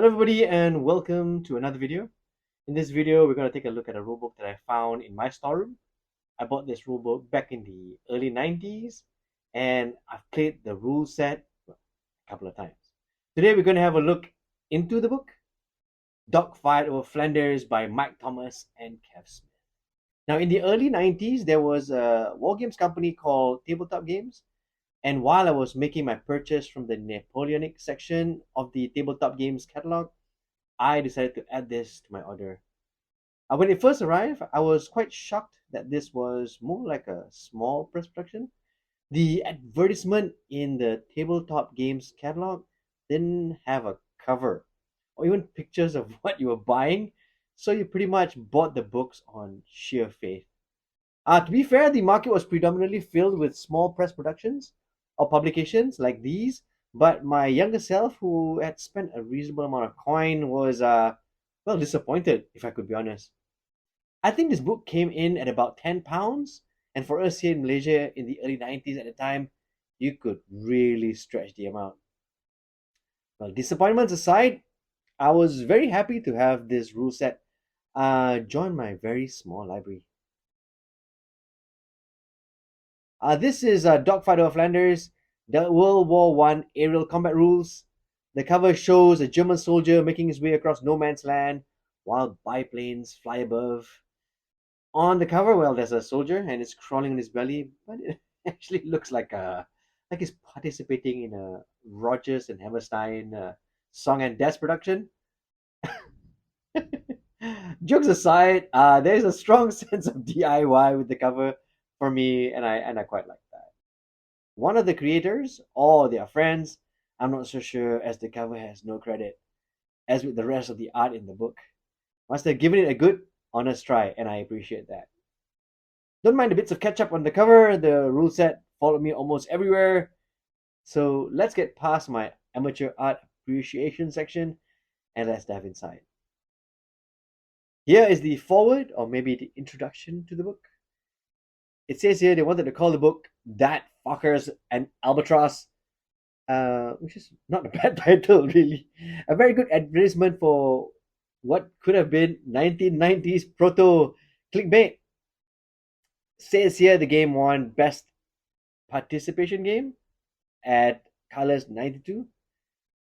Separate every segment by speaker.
Speaker 1: Hello everybody and welcome to another video. In this video, we're going to take a look at a rulebook that I found in my storeroom. I bought this rulebook back in the early 90s and I've played the rule set a couple of times. Today we're going to have a look into the book, Dogfight Over Flanders by Mike Thomas and Kev Smith. Now in the early 90s, there was a war games company called Tabletop Games. And while I was making my purchase from the Napoleonic section of the Tabletop Games catalog, I decided to add this to my order. When it first arrived, I was quite shocked that this was more like a small press production. The advertisement in the Tabletop Games catalog didn't have a cover or even pictures of what you were buying, so you pretty much bought the books on sheer faith. To be fair, the market was predominantly filled with small press productions or publications like these, but my younger self, who had spent a reasonable amount of coin, was well disappointed, if I could be honest. I think this book came in at about £10, and for us here in Malaysia in the early 90s at the time, you could really stretch the amount. Well, disappointments aside, I was very happy to have this rule set join my very small library. This is Dogfight Over Flanders, the World War One aerial combat rules. The cover shows a German soldier making his way across no man's land while biplanes fly above. On the cover, well, there's a soldier and it's crawling on his belly, but it actually looks like he's participating in a Rogers and Hammerstein song and dance production. Jokes aside, there's a strong sense of DIY with the cover for me, and I quite like that. One of the creators or their friends, I'm not so sure, as the cover has no credit, as with the rest of the art in the book. Must have given it a good, honest try, and I appreciate that. Don't mind the bits of ketchup on the cover. The rule set followed me almost everywhere. So let's get past my amateur art appreciation section and let's dive inside. Here is the foreword, or maybe the introduction to the book. It says here they wanted to call the book That Fuckers and Albatross, which is not a bad title, really. A very good advertisement for what could have been 1990s proto clickbait. Says here the game won Best Participation Game at Colors 92.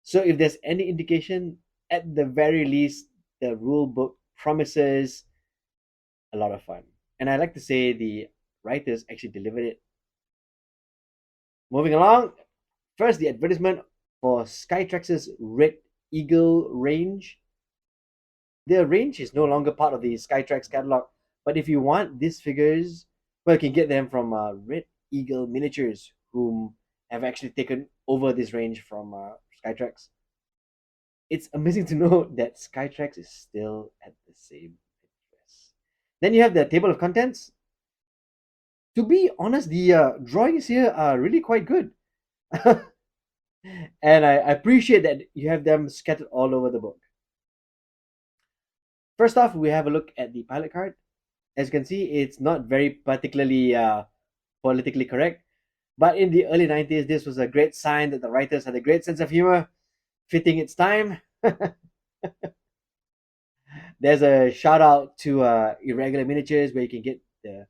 Speaker 1: So if there's any indication, at the very least, the rule book promises a lot of fun. And I like to say the writers actually delivered it. Moving along, first the advertisement for Skytrax's Red Eagle range. Their range is no longer part of the Skytrax catalog, but if you want these figures, well, you can get them from Red Eagle Miniatures, whom have actually taken over this range from Skytrax. It's amazing to know that Skytrax is still at the same address. Then you have the table of contents. To be honest, the drawings here are really quite good. And I appreciate that you have them scattered all over the book. First off, we have a look at the pilot card. As you can see, it's not very particularly politically correct. But in the early 90s, this was a great sign that the writers had a great sense of humor, fitting its time. There's a shout out to Irregular Miniatures, where you can get the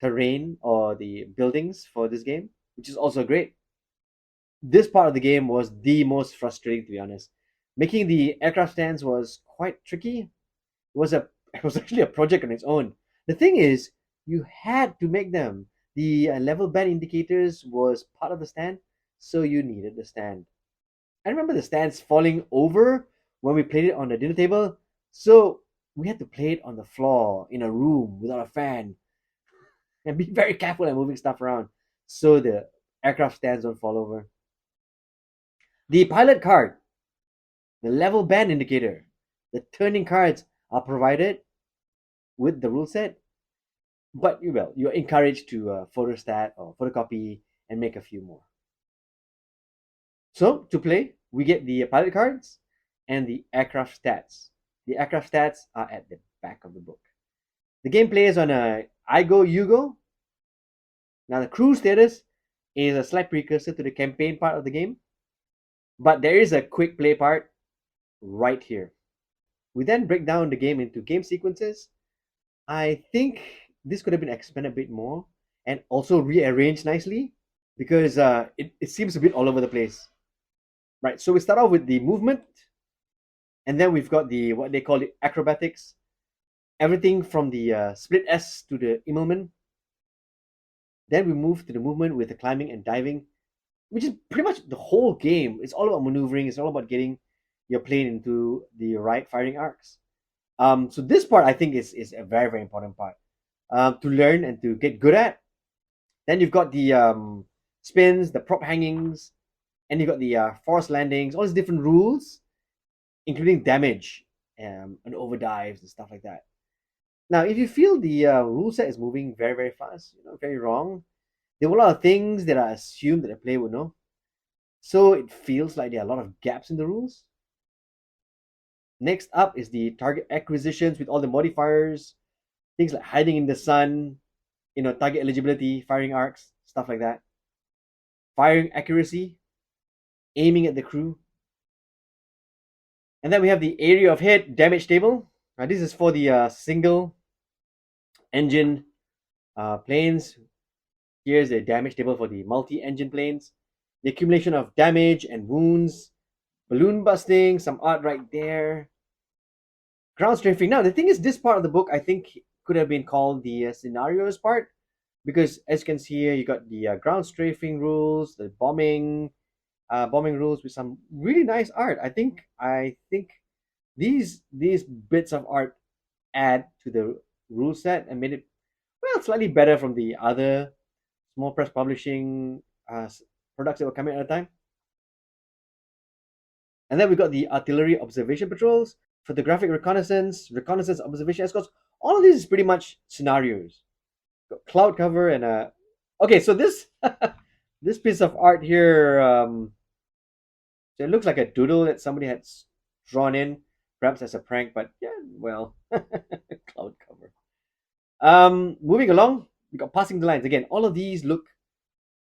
Speaker 1: terrain or the buildings for this game, which is also great. This part of the game was the most frustrating, to be honest. Making the aircraft stands was quite tricky. It was actually a project on its own. The thing is, you had to make them. The level band indicators was part of the stand, so you needed the stand. I remember the stands falling over when we played it on the dinner table, so we had to play it on the floor in a room without a fan and be very careful at moving stuff around so the aircraft stands don't fall over. The pilot card, the level band indicator, the turning cards are provided with the rule set, but you're encouraged to photostat or photocopy and make a few more. So to play, we get the pilot cards and the aircraft stats. The aircraft stats are at the back of the book. The gameplay is on a I go, you go. Now the crew status is a slight precursor to the campaign part of the game, but there is a quick play part. right here. We then break down the game into game sequences. I think this could have been expanded a bit more and also rearranged nicely because it seems a bit all over the place. Right, so we start off with the movement, and then we've got the what they call it acrobatics, everything from the split S to the Immelman. Then we move to the movement with the climbing and diving, which is pretty much the whole game. It's all about maneuvering. It's all about getting your plane into the right firing arcs. So this part I think is a very very important part to learn and to get good at. Then you've got the spins, the prop hangings, and you've got the forced landings. All these different rules, including damage and overdives and stuff like that. Now, if you feel the rule set is moving very very fast, very wrong, there were a lot of things that I assumed that the player would know. So it feels like there are a lot of gaps in the rules. Next up is the target acquisitions with all the modifiers, things like hiding in the sun, target eligibility, firing arcs, stuff like that. Firing accuracy, aiming at the crew. And then we have the area of hit damage table. This is for the single engine planes. Here's the damage table for the multi-engine planes. The accumulation of damage and wounds, balloon busting, some art right there. Ground strafing. Now, the thing is, this part of the book, I think, could have been called the scenarios part, because as you can see here, you got the ground strafing rules, the bombing rules with some really nice art. I think these bits of art add to the rule set and made it slightly better from the other small press publishing products that were coming at the time. And then we got the artillery observation patrols, photographic reconnaissance observation escorts. All of this is pretty much scenarios. Got cloud cover and okay, so this this piece of art here, so it looks like a doodle that somebody had drawn in, perhaps as a prank, but yeah, well, cloud cover. Moving along, we got passing the lines again. All of these look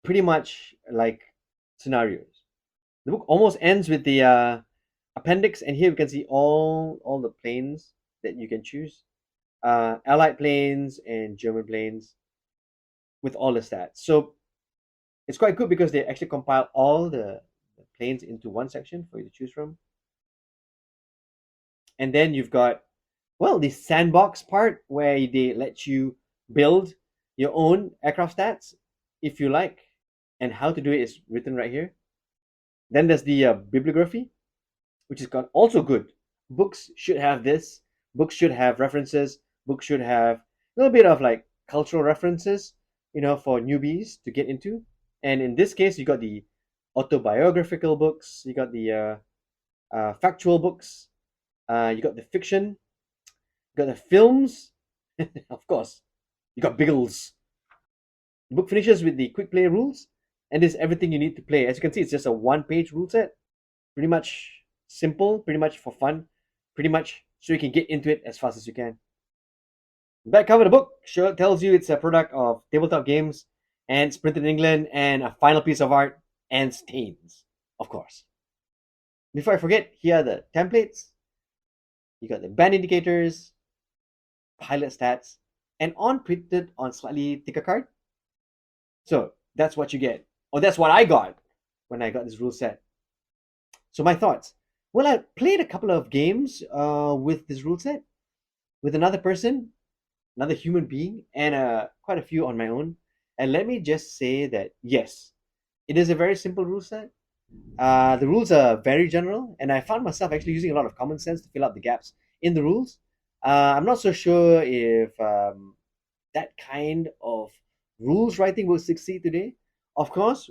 Speaker 1: pretty much like scenarios. The book almost ends with the appendix, and here we can see all the planes that you can choose, Allied planes and German planes, with all the stats. So it's quite good because they actually compile all the planes into one section for you to choose from. And then you've got the sandbox part where they let you build your own aircraft stats if you like, and how to do it is written right here. Then there's the bibliography, which is also good. Books should have this. Books should have references. Books should have a little bit of like cultural references, for newbies to get into. And in this case, you got the autobiographical books, you got the factual books, you got the fiction, you got the films, of course, you got Biggles. The book finishes with the quick play rules, and this is everything you need to play. As you can see, it's just a one-page rule set, pretty much simple, pretty much for fun, pretty much so you can get into it as fast as you can. The back cover of the book tells you it's a product of Tabletop Games, and it's printed in England, and a final piece of art, and stains, of course. Before I forget, here are the templates. You got the band indicators, pilot stats, and printed on slightly thicker card. So that's what you get. Or that's what I got when I got this rule set. So my thoughts. Well, I played a couple of games with this rule set with another person, another human being, and quite a few on my own. And let me just say that yes, it is a very simple rule set. The rules are very general, and I found myself actually using a lot of common sense to fill out the gaps in the rules. I'm not so sure if that kind of rules writing will succeed today. Of course,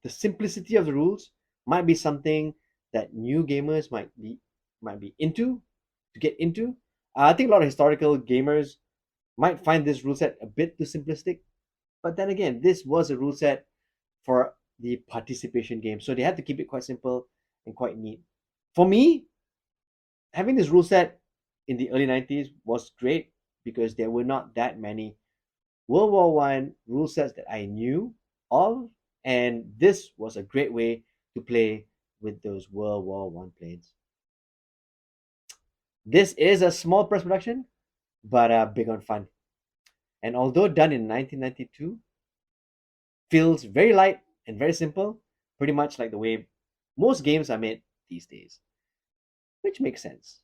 Speaker 1: the simplicity of the rules might be something that new gamers might be into to get into. I think a lot of historical gamers might find this rule set a bit too simplistic, but then again, this was a rule set for the participation game, so they had to keep it quite simple and quite neat. For me, having this rule set in the early 90s was great because there were not that many World War One rule sets that I knew of, and this was a great way to play with those World War One planes. This is a small press production, but big on fun. And although done in 1992, feels very light and very simple, pretty much like the way most games are made these days, which makes sense.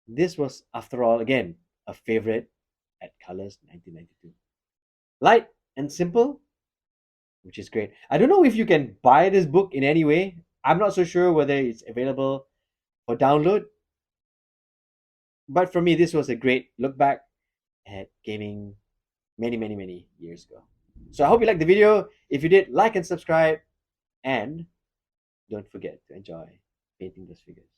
Speaker 1: This was, after all, again, a favorite at Colors 1992. Light and simple, which is great. I don't know if you can buy this book in any way. I'm not so sure whether it's available for download. But for me, this was a great look back at gaming many, many, many years ago. So I hope you liked the video. If you did, like and subscribe. And don't forget to enjoy painting those figures.